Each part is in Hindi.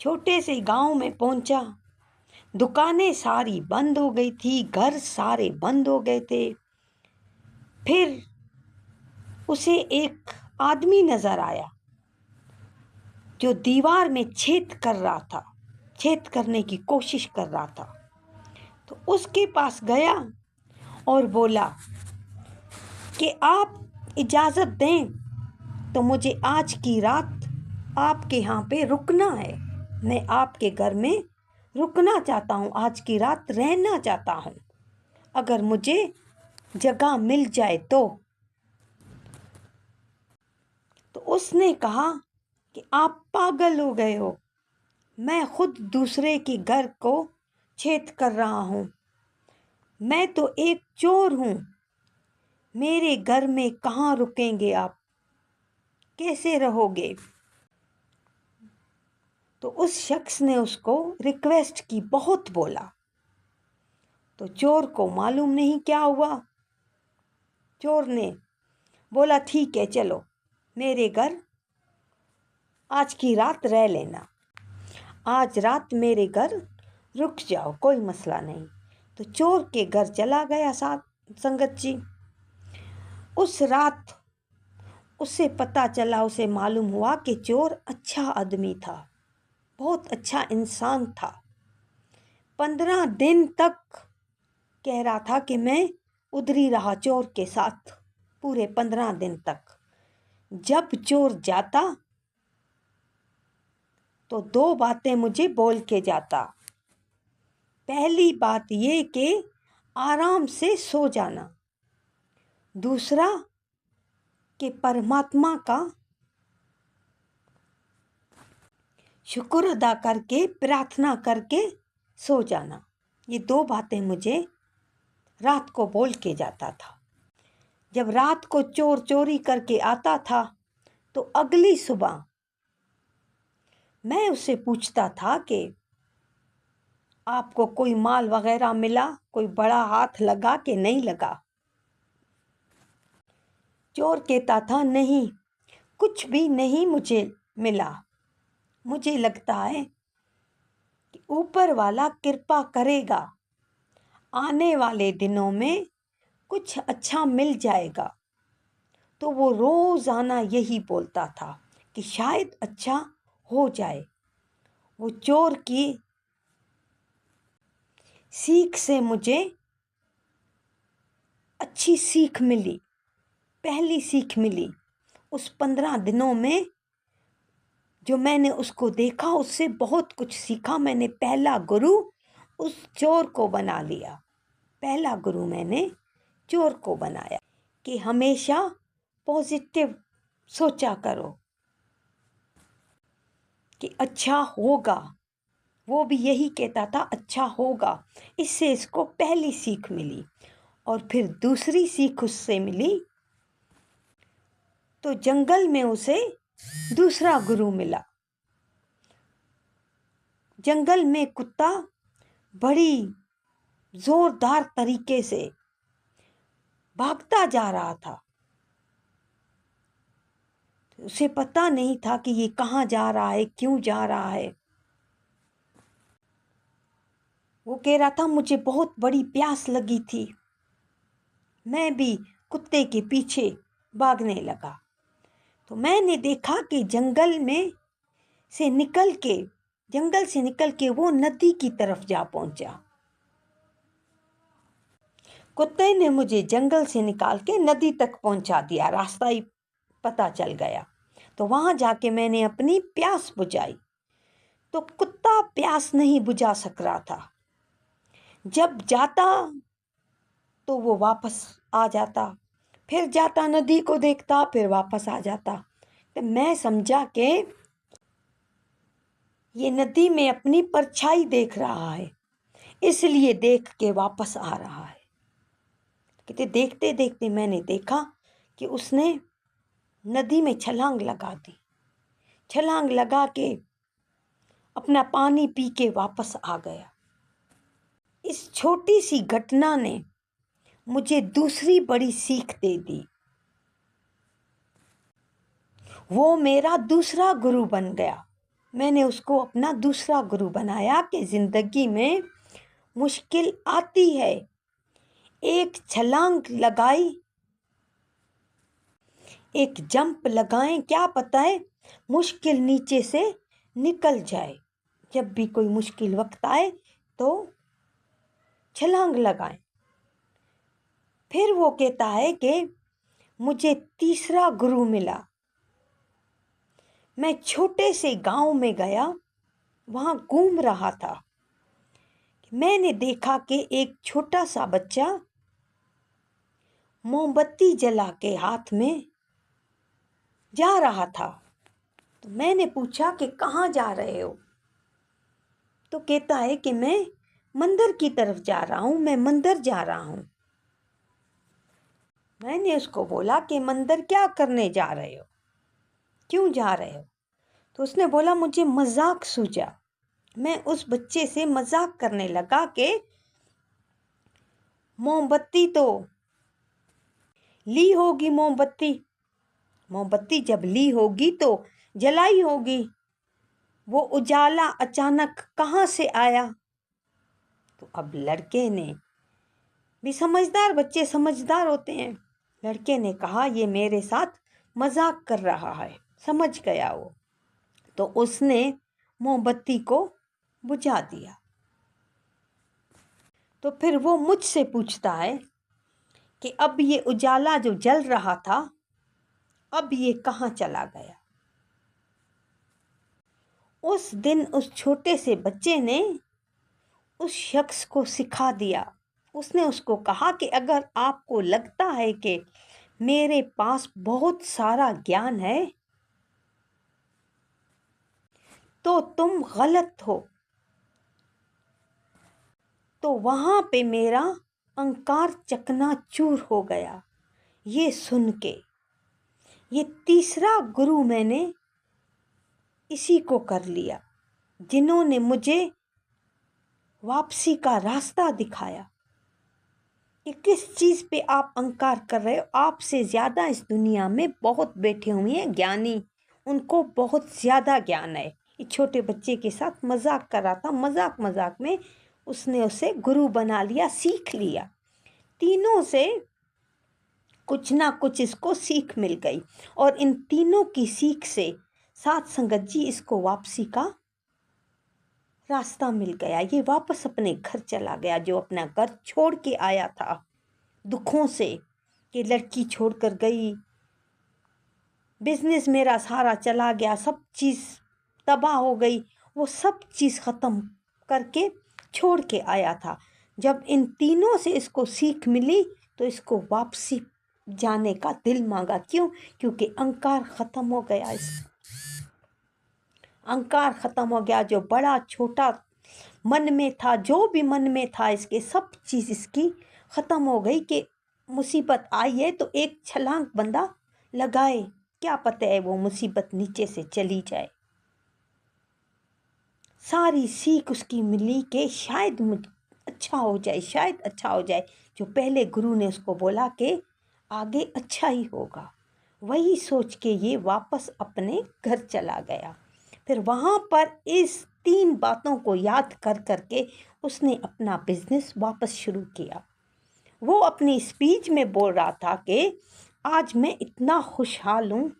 छोटे से गांव में पहुंचा। दुकानें सारी बंद हो गई थी, घर सारे बंद हो गए थे। फिर उसे एक आदमी नजर आया जो दीवार में छेद कर रहा था, छेद करने की कोशिश कर रहा था। तो उसके पास गया और बोला कि आप इजाज़त दें तो मुझे आज की रात आपके यहाँ पे रुकना है। मैं आपके घर में रुकना चाहता हूँ, आज की रात रहना चाहता हूँ, अगर मुझे जगह मिल जाए तो उसने कहा कि आप पागल हो गए हो, मैं खुद दूसरे के घर को छेद कर रहा हूँ, मैं तो एक चोर हूँ, मेरे घर में कहाँ रुकेंगे आप, कैसे रहोगे। तो उस शख्स ने उसको रिक्वेस्ट की, बहुत बोला। तो चोर को मालूम नहीं क्या हुआ। चोर ने बोला ठीक है, चलो मेरे घर आज की रात रह लेना, आज रात मेरे घर रुक जाओ, कोई मसला नहीं। तो चोर के घर चला गया साथ संगत जी। उस रात उसे पता चला, उसे मालूम हुआ कि चोर अच्छा आदमी था, बहुत अच्छा इंसान था। 15 दिन तक कह रहा था कि मैं उधर ही रहा चोर के साथ, पूरे 15 दिन तक। जब चोर जाता तो 2 बातें मुझे बोल के जाता। पहली बात ये कि आराम से सो जाना, दूसरा कि परमात्मा का शुक्र अदा करके, प्रार्थना करके सो जाना। ये 2 बातें मुझे रात को बोल के जाता था। जब रात को चोर चोरी करके आता था तो अगली सुबह मैं उससे पूछता था कि आपको कोई माल वगैरह मिला, कोई बड़ा हाथ लगा कि नहीं लगा। चोर कहता था नहीं, कुछ भी नहीं मुझे मिला, मुझे लगता है कि ऊपर वाला कृपा करेगा, आने वाले दिनों में कुछ अच्छा मिल जाएगा। तो वो रोज़ाना यही बोलता था कि शायद अच्छा हो जाए। वो चोर की सीख से मुझे अच्छी सीख मिली, पहली सीख मिली। उस 15 दिनों में जो मैंने उसको देखा, उससे बहुत कुछ सीखा मैंने। पहला गुरु उस चोर को बना लिया, पहला गुरु मैंने चोर को बनाया कि हमेशा पॉजिटिव सोचा करो कि अच्छा होगा। वो भी यही कहता था अच्छा होगा। इससे इसको पहली सीख मिली। और फिर दूसरी सीख उससे मिली तो जंगल में उसे दूसरा गुरु मिला। जंगल में कुत्ता बड़ी जोरदार तरीके से भागता जा रहा था। उसे पता नहीं था कि ये कहाँ जा रहा है, क्यों जा रहा है। वो कह रहा था मुझे बहुत बड़ी प्यास लगी थी, मैं भी कुत्ते के पीछे भागने लगा। तो मैंने देखा कि जंगल से निकल के वो नदी की तरफ जा पहुंचा। कुत्ते ने मुझे जंगल से निकाल के नदी तक पहुंचा दिया, रास्ता ही पता चल गया। तो वहां जाके मैंने अपनी प्यास बुझाई। तो कुत्ता प्यास नहीं बुझा सक रहा था। जब जाता तो वो वापस आ जाता, फिर जाता नदी को देखता, फिर वापस आ जाता। तो मैं समझा कि ये नदी में अपनी परछाई देख रहा है, इसलिए देख के वापस आ रहा है। कहते देखते देखते मैंने देखा कि उसने नदी में छलांग लगा दी। छलांग लगा के अपना पानी पी के वापस आ गया। इस छोटी सी घटना ने मुझे दूसरी बड़ी सीख दे दी। वो मेरा दूसरा गुरु बन गया। मैंने उसको अपना दूसरा गुरु बनाया कि ज़िंदगी में मुश्किल आती है, एक छलांग लगाई, एक जंप लगाएं, क्या पता है मुश्किल नीचे से निकल जाए। जब भी कोई मुश्किल वक्त आए तो छलांग लगाएं। फिर वो कहता है कि मुझे तीसरा गुरु मिला। मैं छोटे से गांव में गया, वहाँ घूम रहा था। मैंने देखा कि एक छोटा सा बच्चा मोमबत्ती जला के हाथ में जा रहा था। तो मैंने पूछा कि कहाँ जा रहे हो? तो कहता है कि मैं मंदिर की तरफ जा रहा हूँ, मैं मंदिर जा रहा हूँ। मैंने उसको बोला कि मंदिर क्या करने जा रहे हो, क्यों जा रहे हो? तो उसने बोला मुझे मजाक सूझा। मैं उस बच्चे से मजाक करने लगा कि मोमबत्ती तो ली होगी, मोमबत्ती जब ली होगी तो जलाई होगी, वो उजाला अचानक कहाँ से आया? तो अब लड़के ने भी, समझदार बच्चे समझदार होते हैं, लड़के ने कहा ये मेरे साथ मजाक कर रहा है। समझ गया वो, तो उसने मोमबत्ती को बुझा दिया। तो फिर वो मुझसे पूछता है कि अब ये उजाला जो जल रहा था, अब ये कहाँ चला गया? उस दिन उस छोटे से बच्चे ने उस शख्स को सिखा दिया। उसने उसको कहा कि अगर आपको लगता है कि मेरे पास बहुत सारा ज्ञान है तो तुम गलत हो। तो वहां पे मेरा अहंकार चकनाचूर हो गया ये सुन के। ये तीसरा गुरु मैंने इसी को कर लिया, जिन्होंने मुझे वापसी का रास्ता दिखाया कि किस चीज़ पे आप अहंकार कर रहे हो। आपसे ज़्यादा इस दुनिया में बहुत बैठे हुए हैं ज्ञानी, उनको बहुत ज़्यादा ज्ञान है। ये छोटे बच्चे के साथ मजाक कर रहा था, मजाक मजाक में उसने उसे गुरु बना लिया, सीख लिया। तीनों से कुछ ना कुछ इसको सीख मिल गई, और इन तीनों की सीख से साथ संगत जी इसको वापसी का रास्ता मिल गया। ये वापस अपने घर चला गया, जो अपना घर छोड़ के आया था दुखों से, कि लड़की छोड़कर गई, बिजनेस मेरा सारा चला गया, सब चीज़ तबाह हो गई। वो सब चीज़ ख़त्म करके छोड़ के आया था। जब इन तीनों से इसको सीख मिली तो इसको वापसी जाने का दिल मांगा। क्यों? क्योंकि अहंकार ख़त्म हो गया। इस अहंकार ख़त्म हो गया, जो बड़ा छोटा मन में था, जो भी मन में था इसके, सब चीज़ इसकी ख़त्म हो गई। कि मुसीबत आई है तो एक छलांग बंदा लगाए, क्या पता है वो मुसीबत नीचे से चली जाए। सारी सीख उसकी मिली कि शायद अच्छा हो जाए, शायद अच्छा हो जाए। जो पहले गुरु ने उसको बोला कि आगे अच्छा ही होगा, वही सोच के ये वापस अपने घर चला गया। फिर वहाँ पर इस 3 बातों को याद कर करके उसने अपना बिजनेस वापस शुरू किया। वो अपनी स्पीच में बोल रहा था कि आज मैं इतना खुशहाल हूँ,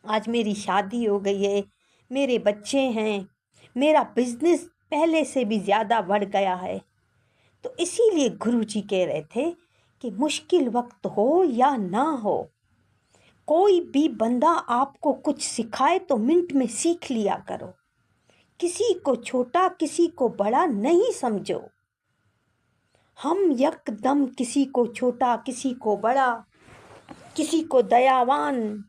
आज मेरी शादी हो गई है, मेरे बच्चे हैं, मेरा बिजनेस पहले से भी ज़्यादा बढ़ गया है। तो इसीलिए गुरुजी कह रहे थे कि मुश्किल वक्त हो या ना हो, कोई भी बंदा आपको कुछ सिखाए तो मिनट में सीख लिया करो। किसी को छोटा किसी को बड़ा नहीं समझो। हम यकदम किसी को छोटा किसी को बड़ा, किसी को दयावान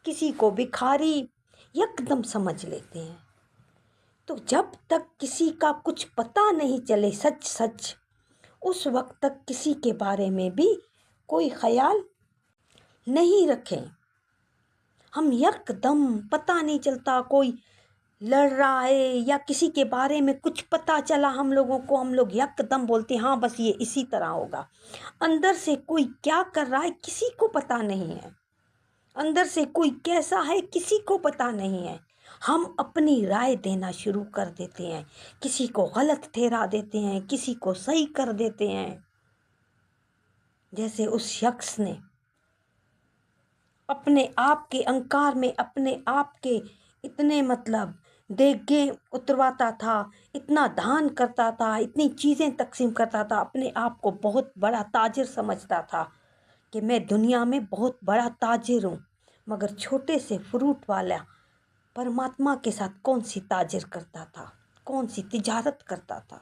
किसी को भिखारी यकदम समझ लेते हैं। तो जब तक किसी का कुछ पता नहीं चले सच सच, उस वक्त तक किसी के बारे में भी कोई ख्याल नहीं रखें। हम यकदम पता नहीं चलता, कोई लड़ रहा है या किसी के बारे में कुछ पता चला हम लोगों को, हम लोग यकदम बोलते हैं हाँ बस ये इसी तरह होगा। अंदर से कोई क्या कर रहा है किसी को पता नहीं है, अंदर से कोई कैसा है किसी को पता नहीं है। हम अपनी राय देना शुरू कर देते हैं, किसी को गलत ठहरा देते हैं, किसी को सही कर देते हैं। जैसे उस शख्स ने अपने आप के अहंकार में अपने आप के इतने देगे उतरवाता था, इतना दान करता था, इतनी चीज़ें तकसीम करता था, अपने आप को बहुत बड़ा ताजिर समझता था कि मैं दुनिया में बहुत बड़ा ताजिर हूँ। मगर छोटे से फ्रूट वाला परमात्मा के साथ कौन सी ताजिर करता था, कौन सी तिजारत करता था।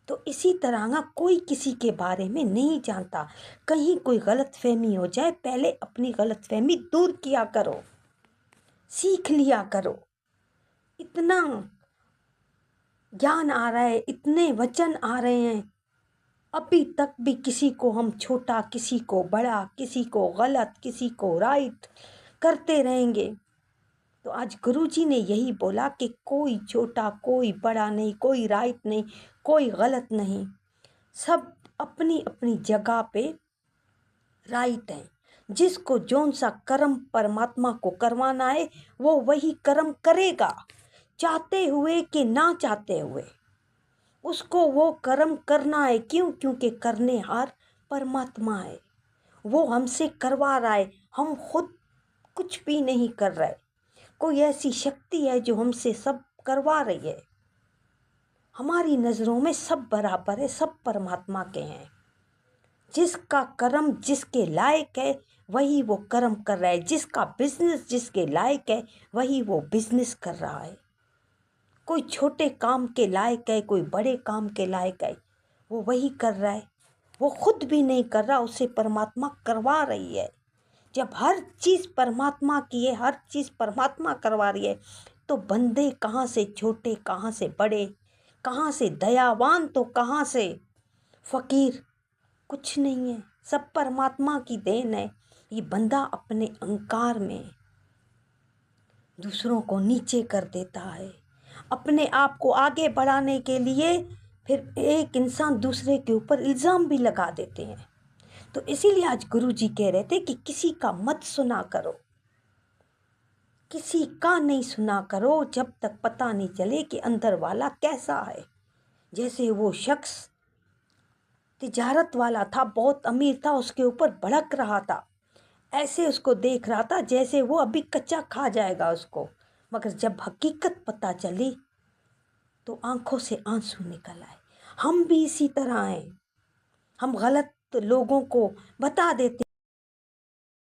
तो इसी तरह ना कोई किसी के बारे में नहीं जानता। कहीं कोई गलतफहमी हो जाए, पहले अपनी गलतफहमी दूर किया करो, सीख लिया करो। इतना ज्ञान आ रहा है, इतने वचन आ रहे हैं, अभी तक भी किसी को हम छोटा, किसी को बड़ा, किसी को गलत, किसी को राइट करते रहेंगे। तो आज गुरुजी ने यही बोला कि कोई छोटा, कोई बड़ा नहीं, कोई राइट नहीं, कोई गलत नहीं, सब अपनी अपनी जगह पे राइट है। जिसको जौन सा कर्म परमात्मा को करवाना है वो वही कर्म करेगा, चाहते हुए कि ना चाहते हुए उसको वो कर्म करना है। क्यों? क्योंकि करनेहार परमात्मा है, वो हमसे करवा रहा है, हम खुद कुछ भी नहीं कर रहे। कोई ऐसी शक्ति है जो हमसे सब करवा रही है। हमारी नज़रों में सब बराबर है, सब परमात्मा के हैं। जिसका कर्म जिसके लायक है वही वो कर्म कर रहा है, जिसका बिजनेस जिसके लायक है वही वो बिजनेस कर रहा है। कोई छोटे काम के लायक है, कोई बड़े काम के लायक है, वो वही कर रहा है। वो खुद भी नहीं कर रहा, उसे परमात्मा करवा रही है। जब हर चीज़ परमात्मा की है, हर चीज़ परमात्मा करवा रही है, तो बंदे कहाँ से छोटे, कहाँ से बड़े, कहाँ से दयावान तो कहाँ से फकीर, कुछ नहीं है, सब परमात्मा की देन है। ये बंदा अपने अहंकार में दूसरों को नीचे कर देता है। अपने आप को आगे बढ़ाने के लिए फिर एक इंसान दूसरे के ऊपर इल्ज़ाम भी लगा देते हैं। तो इसीलिए आज गुरुजी कह रहे थे कि किसी का मत सुना करो, किसी का नहीं सुना करो जब तक पता नहीं चले कि अंदर वाला कैसा है। जैसे वो शख्स तिजारत वाला था, बहुत अमीर था, उसके ऊपर भड़क रहा था, ऐसे उसको देख रहा था जैसे वो अभी कच्चा खा जाएगा उसको। मगर जब हकीकत पता चली तो आंखों से आंसू निकल आए। हम भी इसी तरह हैं, हम गलत लोगों को बता देते